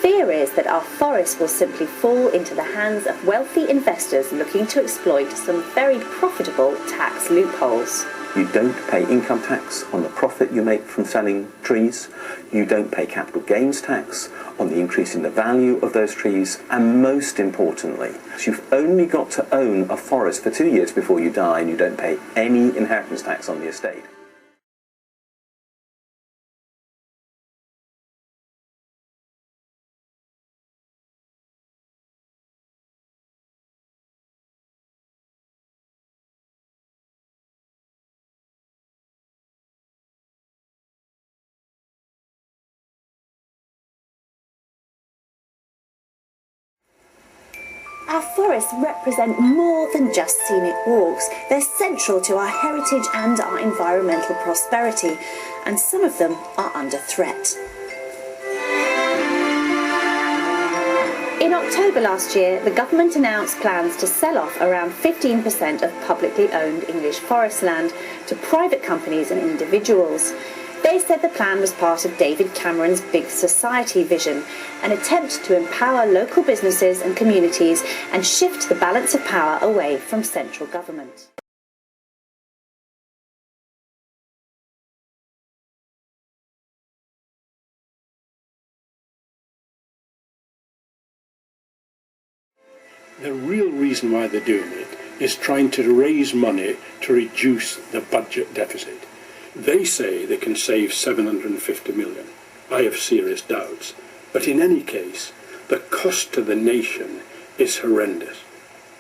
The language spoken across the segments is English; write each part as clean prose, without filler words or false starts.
fear is that our forests will simply fall into the hands of wealthy investors looking to exploit some very profitable tax loopholes. You don't pay income tax on the profit you make from selling trees. You don't pay capital gains tax on the increase in the value of those trees. And most importantly, you've only got to own a forest for 2 years before you die, and you don't pay any inheritance tax on the estate. Our forests represent more than just scenic walks. They're central to our heritage and our environmental prosperity, and some of them are under threat. In October last year, the government announced plans to sell off around 15% of publicly owned English forest land to private companies and individuals. They said the plan was part of David Cameron's Big Society vision, an attempt to empower local businesses and communities and shift the balance of power away from central government. The real reason why they're doing it is trying to raise money to reduce the budget deficit. They say they can save 750 million. I have serious doubts. But in any case, the cost to the nation is horrendous.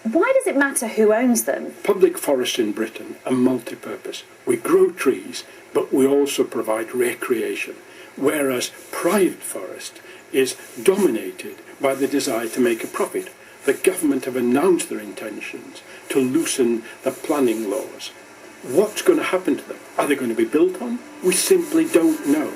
Why does it matter who owns them? Public forests in Britain are multi-purpose. We grow trees, but we also provide recreation, whereas private forest is dominated by the desire to make a profit. The government have announced their intentions to loosen the planning laws. What's going to happen to them? Are they going to be built on? We simply don't know.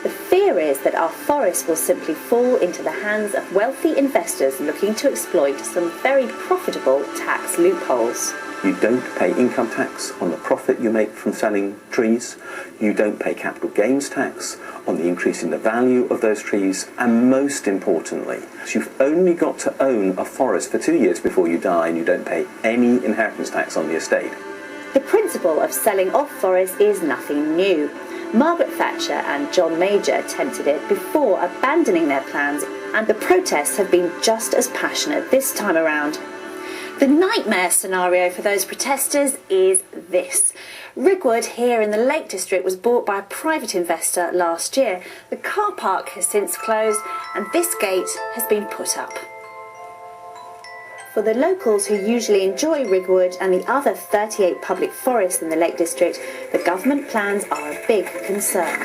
The fear is that our forests will simply fall into the hands of wealthy investors looking to exploit some very profitable tax loopholes. You don't pay income tax on the profit you make from selling trees. You don't pay capital gains tax on the increase in the value of those trees. And most importantly, you've only got to own a forest for 2 years before you die, and you don't pay any inheritance tax on the estate. The principle of selling off forests is nothing new. Margaret Thatcher and John Major attempted it before abandoning their plans, and the protests have been just as passionate this time around. The nightmare scenario for those protesters is this. Rigwood here in the Lake District was bought by a private investor last year. The car park has since closed and this gate has been put up. For the locals who usually enjoy Rigwood and the other 38 public forests in the Lake District, the government plans are a big concern.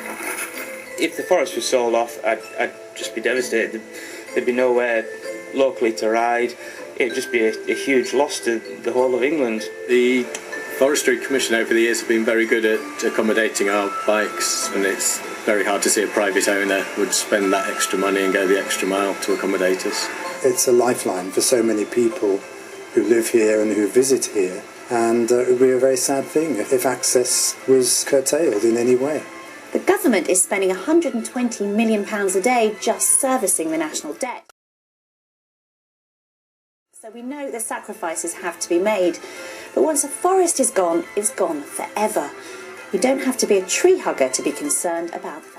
If the forest was sold off, I'd just be devastated. There'd be nowhere locally to ride. It'd just be a huge loss to the whole of England. The Forestry Commission over the years have been very good at accommodating our bikes, and it's very hard to see a private owner would spend that extra money and go the extra mile to accommodate us. It's a lifeline for so many people who live here and who visit here, and it would be a very sad thing if access was curtailed in any way. The government is spending £120 million a day just servicing the national debt. So we know the sacrifices have to be made, but once a forest is gone, it's gone forever. You don't have to be a tree hugger to be concerned about that.